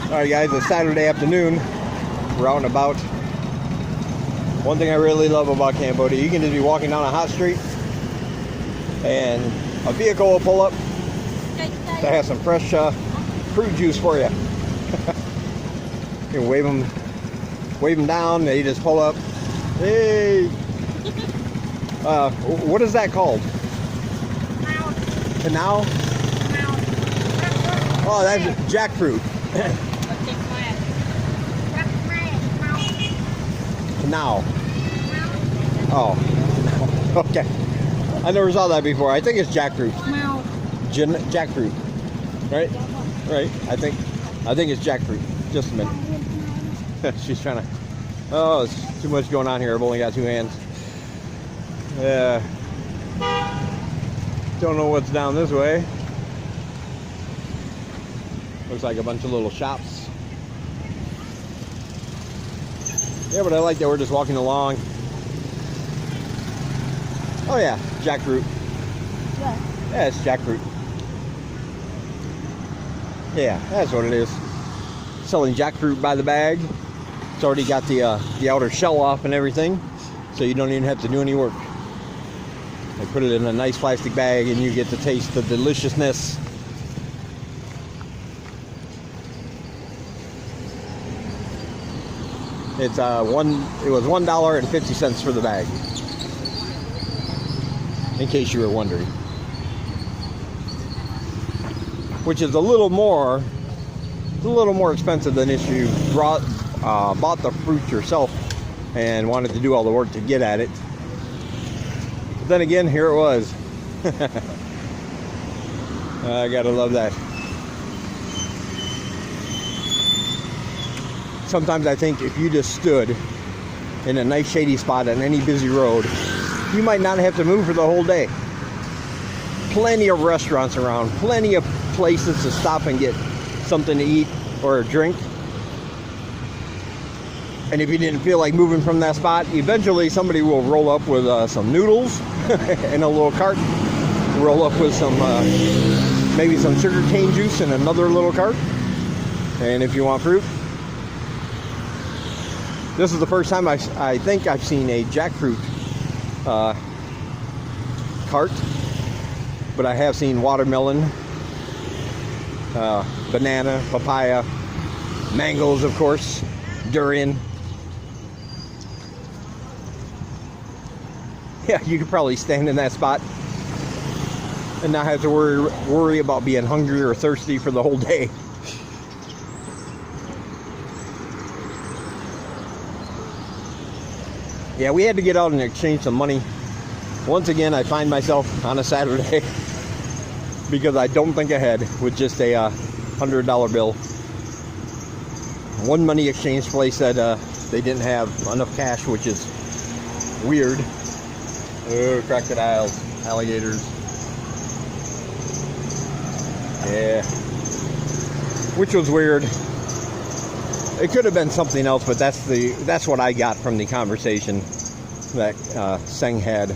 Alright guys, it's Saturday afternoon. We're out and about. One thing I really love about Cambodia, you can just be walking down a hot street and a vehicle will pull up that has some fresh fruit juice for you. You can wave them down, they just pull up. Hey! What is that called? Canal? Oh, that's jackfruit. Canal. Oh, okay. I never saw that before. I think it's jackfruit. Jackfruit, right? Right. I think it's jackfruit. Just a minute. She's trying to. Oh, it's too much going on here. I've only got two hands. Don't know what's down this way. Looks like a bunch of little shops. Yeah, but I like that we're just walking along. Oh yeah, jackfruit. Yeah, it's jackfruit. Yeah, that's what it is. Selling jackfruit by the bag. It's already got the outer shell off and everything, so you don't even have to do any work. They put it in a nice plastic bag and you get to taste the deliciousness. It was $1.50 for the bag, in case you were wondering. Which is a little more expensive than if you bought the fruit yourself and wanted to do all the work to get at it. But then again, here it was. I gotta love that. Sometimes I think if you just stood in a nice shady spot on any busy road, you might not have to move for the whole day. Plenty of restaurants around, plenty of places to stop and get something to eat or a drink. And if you didn't feel like moving from that spot, eventually somebody will roll up with some noodles in a little cart, roll up with some maybe some sugar cane juice in another little cart. And if you want fruit, this is the first time I think I've seen a jackfruit cart, but I have seen watermelon, banana, papaya, mangoes, of course, durian. Yeah, you could probably stand in that spot and not have to worry about being hungry or thirsty for the whole day. Yeah, we had to get out and exchange some money. Once again, I find myself on a Saturday because I don't think ahead with just a $100 bill. One money exchange place said they didn't have enough cash, which is weird. Oh, crocodiles, alligators. Yeah. Which was weird. It could have been something else, but that's what I got from the conversation that Seng had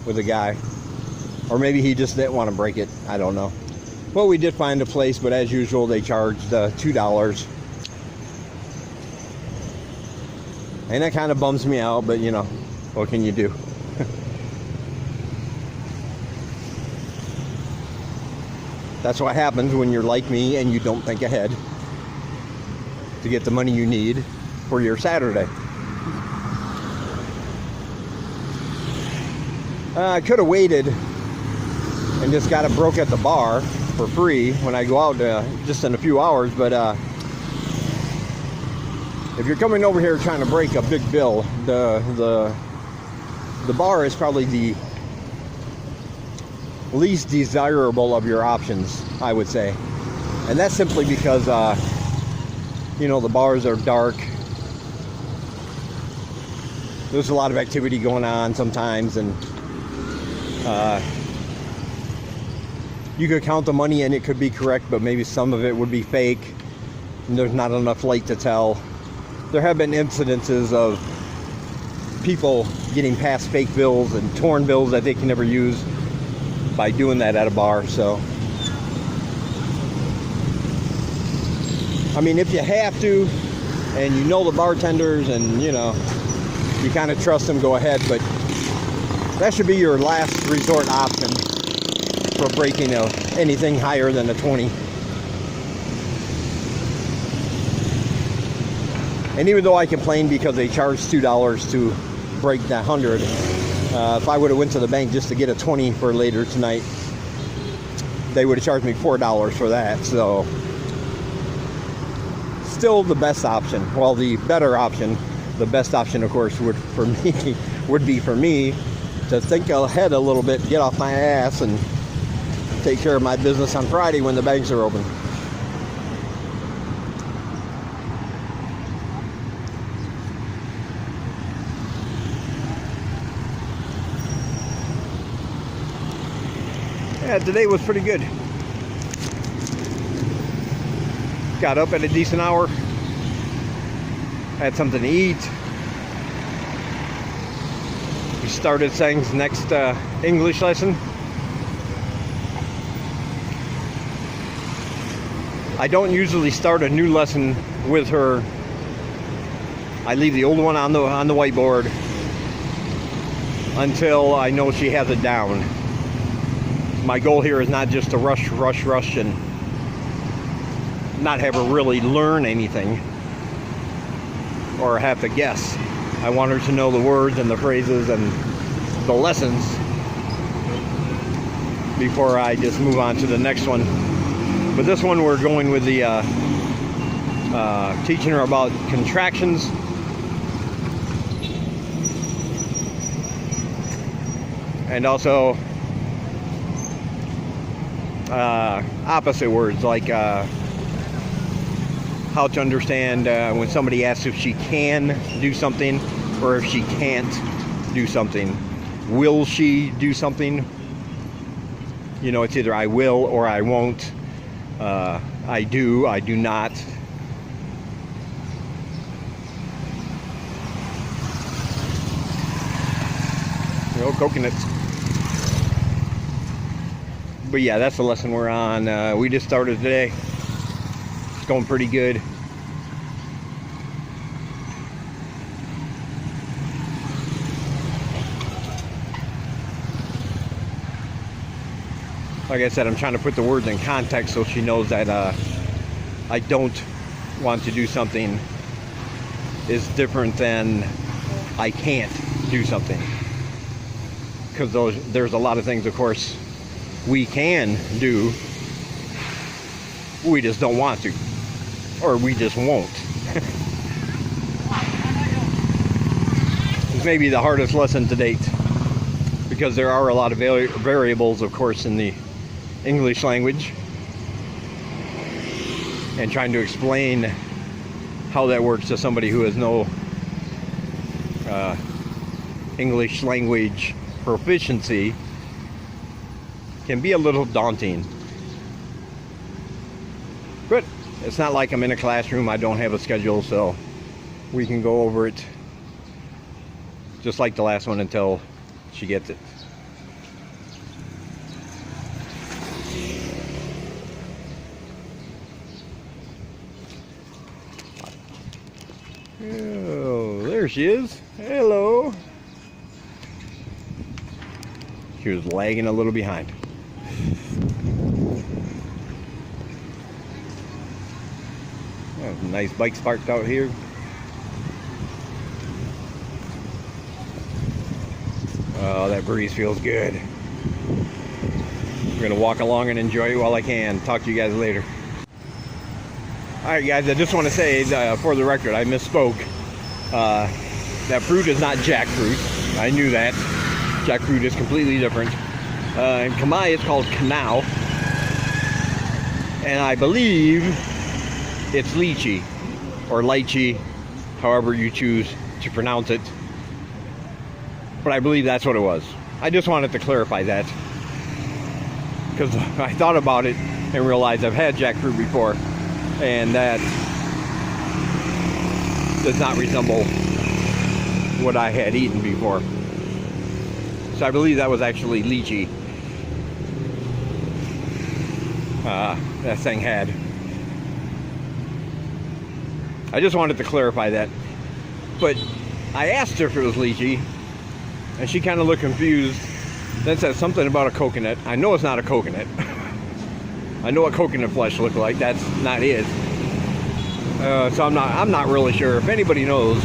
with the guy. Or maybe he just didn't want to break it. I don't know. Well, we did find a place, but as usual, they charged $2. And that kind of bums me out, but you know, what can you do? That's what happens when you're like me and you don't think ahead to get the money you need for your Saturday. I could have waited and just got it broke at the bar for free when I go out just in a few hours, but if you're coming over here trying to break a big bill, the bar is probably the least desirable of your options, I would say. And that's simply because you know, the bars are dark. There's a lot of activity going on sometimes, and you could count the money and it could be correct, but maybe some of it would be fake, and there's not enough light to tell. There have been incidences of people getting past fake bills and torn bills that they can never use by doing that at a bar. So I mean, if you have to, and you know the bartenders, and you know, you kind of trust them, go ahead. But that should be your last resort option for breaking anything higher than a 20. And even though I complain because they charge $2 to break that 100, if I would have went to the bank just to get a 20 for later tonight, they would have charged me $4 for that. So still the best option. Well, the better option, the best option, of course, would be for me to think ahead a little bit, get off my ass, and take care of my business on Friday when the banks are open. Yeah, today was pretty good. Got up at a decent hour. Had something to eat. We started Sengs' next English lesson. I don't usually start a new lesson with her. I leave the old one on the whiteboard until I know she has it down. My goal here is not just to rush and not have her really learn anything or have to guess. I want her to know the words and the phrases and the lessons before I just move on to the next one. But this one we're going with the teaching her about contractions. And also opposite words, like how to understand when somebody asks if she can do something or if she can't do something. Will she do something? You know, it's either I will or I won't. I do not. No coconuts. But yeah, that's the lesson we're on. We just started today. It's going pretty good. Like I said, I'm trying to put the words in context so she knows that I don't want to do something is different than I can't do something. Because there's a lot of things, of course, we can do, we just don't want to, or we just won't. It's maybe the hardest lesson to date, because there are a lot of variables, of course, in the English language, and trying to explain how that works to somebody who has no English language proficiency can be a little daunting. But it's not like I'm in a classroom. I don't have a schedule, so we can go over it just like the last one until she gets it. Oh, there she is. Hello. She was lagging a little behind. Nice bikes parked out here. Oh, that breeze feels good. I'm gonna walk along and enjoy it while I can. Talk to you guys later. Alright guys, I just want to say, for the record, I misspoke. That fruit is not jackfruit. I knew that. Jackfruit is completely different. In Khmer it's called canal. And I believe it's lychee, or lychee, however you choose to pronounce it. But I believe that's what it was. I just wanted to clarify that, because I thought about it and realized I've had jackfruit before, and that does not resemble what I had eaten before. So I believe that was actually lychee. That thing had. I just wanted to clarify that. But I asked her if it was lychee, and she kind of looked confused. Then said something about a coconut. I know it's not a coconut. I know what coconut flesh looks like. That's not it. So I'm not really sure. If anybody knows,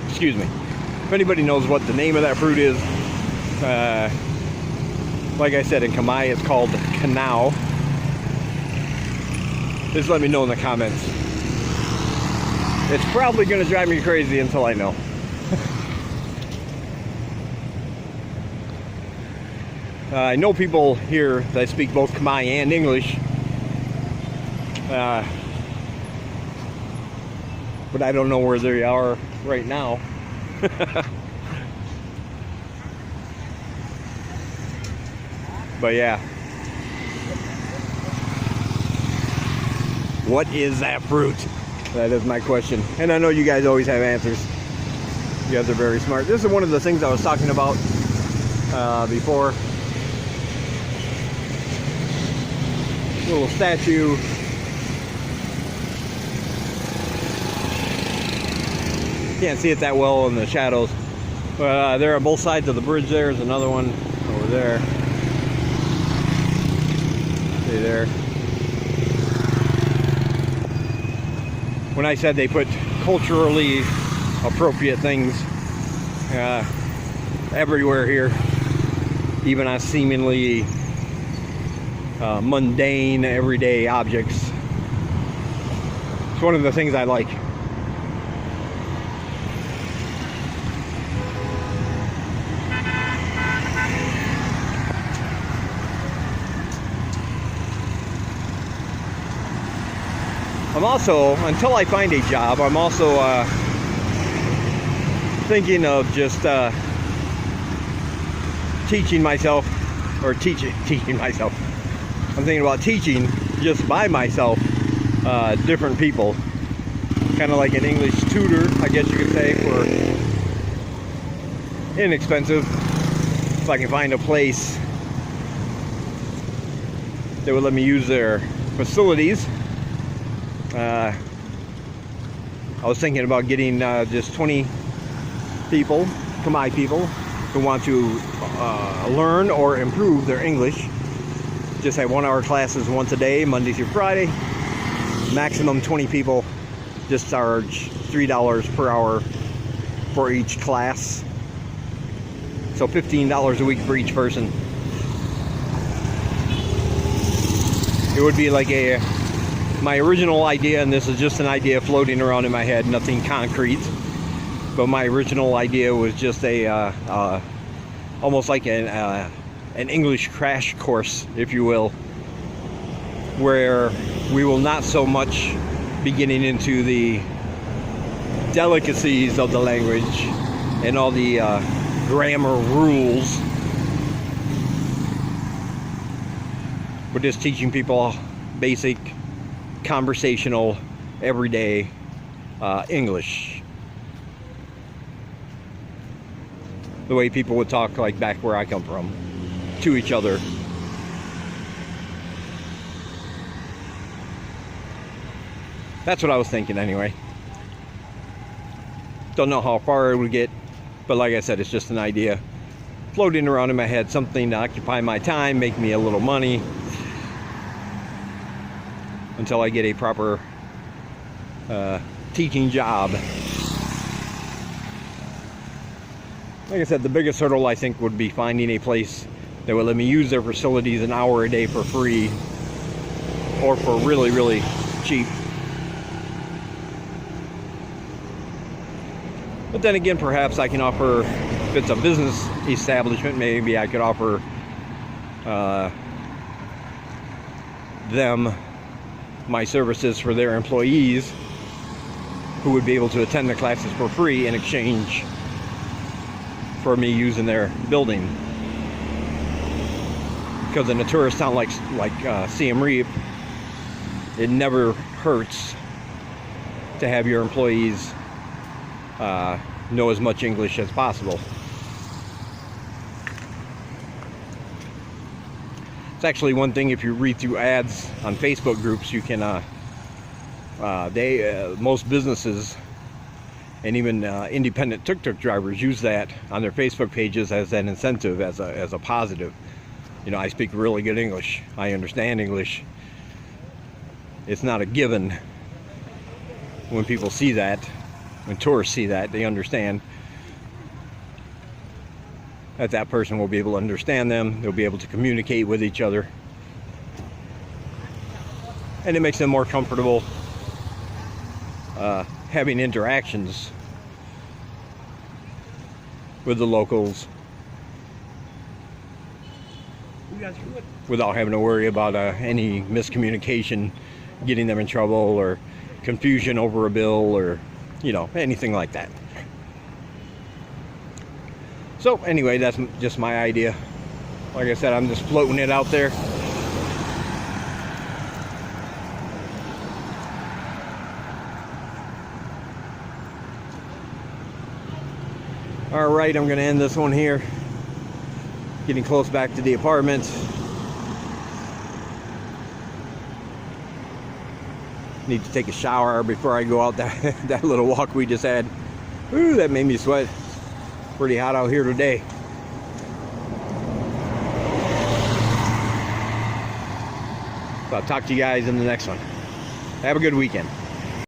excuse me. If anybody knows what the name of that fruit is, like I said, in Khmer it's called kanao. Just let me know in the comments. It's probably going to drive me crazy until I know. I know people here that speak both Khmer and English, but I don't know where they are right now. But yeah, what is that fruit? That is my question, and I know you guys always have answers. You guys are very smart. This is one of the things I was talking about before. Little statue. Can't see it that well in the shadows. But there on both sides of the bridge. There's another one over there. See there. When I said they put culturally appropriate things everywhere here, even on seemingly mundane, everyday objects. It's one of the things I like. I'm also, until I find a job, I'm also thinking of just teaching myself, or teaching myself. I'm thinking about teaching just by myself different people, kind of like an English tutor, I guess you could say, for inexpensive. If I can find a place that would let me use their facilities. I was thinking about getting just 20 people, Khmer people, who want to learn or improve their English. Just have 1 hour classes once a day, Monday through Friday. Maximum 20 people. Just charge $3 per hour for each class. So $15 a week for each person. It would be like my original idea, and this is just an idea floating around in my head, nothing concrete. But my original idea was just almost like an English crash course, if you will, where we will not so much be getting into the delicacies of the language and all the grammar rules. We're just teaching people basic conversational, everyday English. The way people would talk, like back where I come from, to each other. That's what I was thinking anyway. Don't know how far it would get, but like I said, it's just an idea floating around in my head, something to occupy my time, make me a little money, until I get a proper teaching job. Like I said, the biggest hurdle I think would be finding a place that would let me use their facilities an hour a day for free, or for really, really cheap. But then again, perhaps I can offer, if it's a business establishment, maybe I could offer them my services for their employees, who would be able to attend the classes for free in exchange for me using their building. Because in a tourist town like Siem Reap, it never hurts to have your employees know as much English as possible. It's actually one thing, if you read through ads on Facebook groups, you can Most businesses and even independent tuk-tuk drivers use that on their Facebook pages as an incentive, as a positive. You know, I speak really good English. I understand English. It's not a given. When people see that, when tourists see that, they understand that that person will be able to understand them. They'll be able to communicate with each other. And it makes them more comfortable having interactions with the locals without having to worry about any miscommunication getting them in trouble, or confusion over a bill, or, you know, anything like that. So anyway, that's just my idea. Like I said, I'm just floating it out there. All right, I'm going to end this one here. Getting close back to the apartment. Need to take a shower before I go out that little walk we just had. Ooh, that made me sweat. Pretty hot out here today. So I'll talk to you guys in the next one. Have a good weekend.